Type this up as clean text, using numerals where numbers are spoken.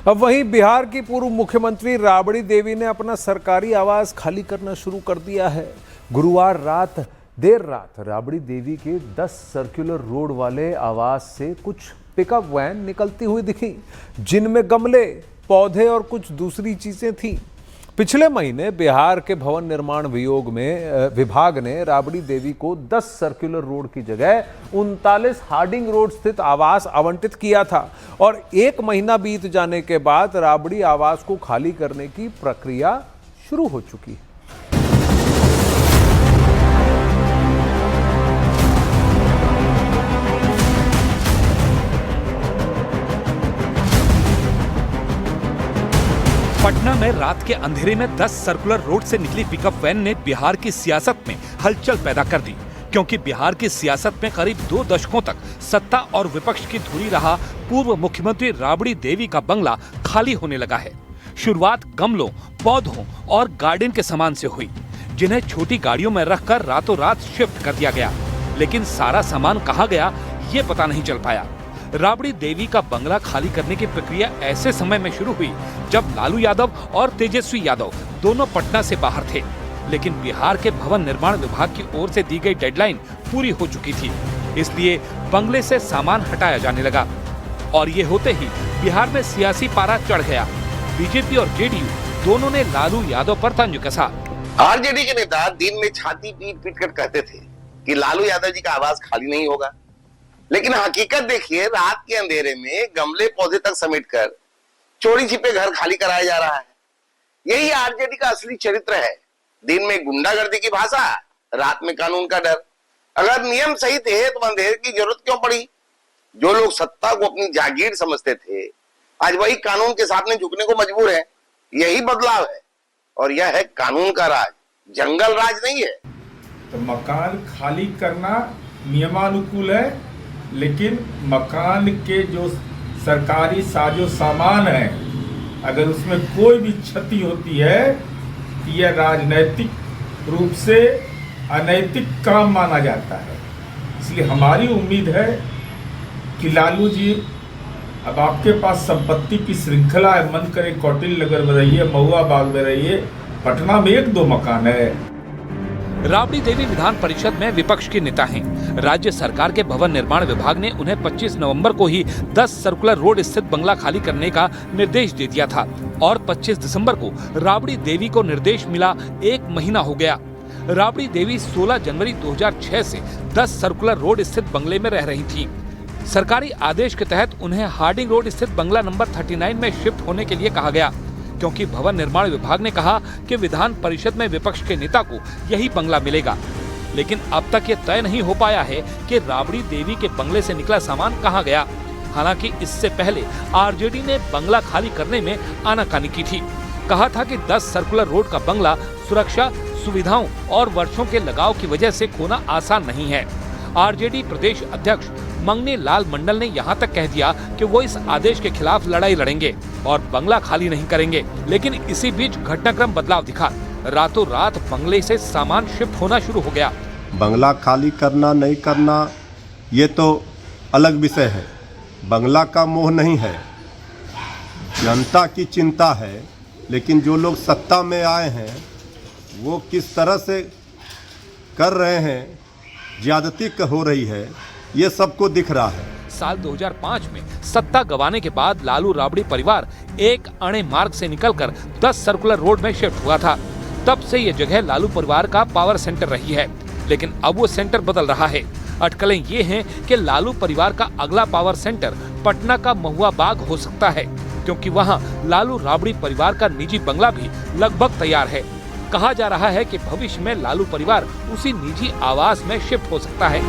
अब वहीं बिहार की पूर्व मुख्यमंत्री राबड़ी देवी ने अपना सरकारी आवास खाली करना शुरू कर दिया है। गुरुवार देर रात राबड़ी देवी के 10 सर्कुलर रोड वाले आवास से कुछ पिकअप वैन निकलती हुई दिखी, जिनमें गमले, पौधे और कुछ दूसरी चीजें थीं। पिछले महीने बिहार के भवन निर्माण विभाग ने राबड़ी देवी को 10 सर्कुलर रोड की जगह 39 हार्डिंग रोड स्थित आवास आवंटित किया था और 1 महीना बीत जाने के बाद राबड़ी आवास को खाली करने की प्रक्रिया शुरू हो चुकी है। पटना में रात के अंधेरे में 10 सर्कुलर रोड से निकली पिकअप वैन ने बिहार की सियासत में हलचल पैदा कर दी, क्योंकि बिहार की सियासत में करीब 2 दशकों तक सत्ता और विपक्ष की धुरी रहा पूर्व मुख्यमंत्री राबड़ी देवी का बंगला खाली होने लगा है। शुरुआत गमलों, पौधों और गार्डन के सामान से हुई, जिन्हें छोटी गाड़ियों में रखकर रातों रात शिफ्ट कर दिया गया, लेकिन सारा सामान कहाँ गया ये पता नहीं चल पाया। राबड़ी देवी का बंगला खाली करने की प्रक्रिया ऐसे समय में शुरू हुई जब लालू यादव और तेजस्वी यादव दोनों पटना से बाहर थे, लेकिन बिहार के भवन निर्माण विभाग की ओर से दी गई डेडलाइन पूरी हो चुकी थी, इसलिए बंगले से सामान हटाया जाने लगा। और ये होते ही बिहार में सियासी पारा चढ़ गया। बीजेपी और जेडीयू दोनों ने लालू यादव पर तंज कसा। आरजेडी के नेता दिन में छाती पीट पीट कर कहते थे कि लालू यादव जी का आवास खाली नहीं होगा, लेकिन हकीकत देखिए, रात के अंधेरे में गमले पौधे तक समेटकर चोरी छिपे घर खाली कराया जा रहा है। यही आरजेडी का असली चरित्र है। दिन में गुंडागर्दी की भाषा, रात में कानून का डर। अगर नियम सही थे तो अंधेरे की जरूरत क्यों पड़ी? जो लोग सत्ता को अपनी जागीर समझते थे, आज वही कानून के सामने झुकने को मजबूर है। यही बदलाव है और यह है कानून का राज, जंगल राज नहीं है। तो मकान खाली करना नियमानुकूल है, लेकिन मकान के जो सरकारी साजो सामान है, अगर उसमें कोई भी क्षति होती है तो यह राजनैतिक रूप से अनैतिक काम माना जाता है। इसलिए हमारी उम्मीद है कि लालू जी, अब आपके पास संपत्ति की श्रृंखला है, मन करे कौटिल्य नगर में रहिए, महुआ बाग में रहिए, पटना में 1-2 मकान है। राबड़ी देवी विधान परिषद में विपक्ष के नेता हैं। राज्य सरकार के भवन निर्माण विभाग ने उन्हें 25 नवंबर को ही 10 सर्कुलर रोड स्थित बंगला खाली करने का निर्देश दे दिया था और 25 दिसंबर को राबड़ी देवी को निर्देश मिला 1 महीना हो गया। राबड़ी देवी 16 जनवरी 2006 से 10 सर्कुलर रोड स्थित बंगले में रह रही थी। सरकारी आदेश के तहत उन्हें हार्डिंग रोड स्थित बंगला नंबर 39 में शिफ्ट होने के लिए कहा गया, क्योंकि भवन निर्माण विभाग ने कहा कि विधान परिषद में विपक्ष के नेता को यही बंगला मिलेगा। लेकिन अब तक ये तय नहीं हो पाया है कि राबड़ी देवी के बंगले से निकला सामान कहां गया। हालांकि इससे पहले आरजेडी ने बंगला खाली करने में आनाकानी की थी। कहा था कि 10 सर्कुलर रोड का बंगला सुरक्षा, सुविधाओं और वर्षों के लगाव की वजह से खोना आसान नहीं है। आरजेडी प्रदेश अध्यक्ष मंगनी लाल मंडल ने यहाँ तक कह दिया कि वो इस आदेश के खिलाफ लड़ाई लड़ेंगे और बंगला खाली नहीं करेंगे। लेकिन इसी बीच घटनाक्रम बदलाव दिखा। रातों रात बंगले से सामान शिफ्ट होना शुरू हो गया। बंगला खाली करना नहीं करना ये तो अलग विषय है। बंगला का मोह नहीं है, जनता की चिंता है। लेकिन जो लोग सत्ता में आए हैं वो किस तरह से कर रहे हैं, ज्यादती हो रही है, ये सबको दिख रहा है। साल 2005 में सत्ता गंवाने के बाद लालू राबड़ी परिवार एक अणे मार्ग से निकलकर 10 सर्कुलर रोड में शिफ्ट हुआ था। तब से ये जगह लालू परिवार का पावर सेंटर रही है, लेकिन अब वो सेंटर बदल रहा है। अटकलें ये हैं कि लालू परिवार का अगला पावर सेंटर पटना का महुआ बाग हो सकता है, क्योंकि वहाँ लालू राबड़ी परिवार का निजी बंगला भी लगभग तैयार है। कहा जा रहा है कि भविष्य में लालू परिवार उसी निजी आवास में शिफ्ट हो सकता है।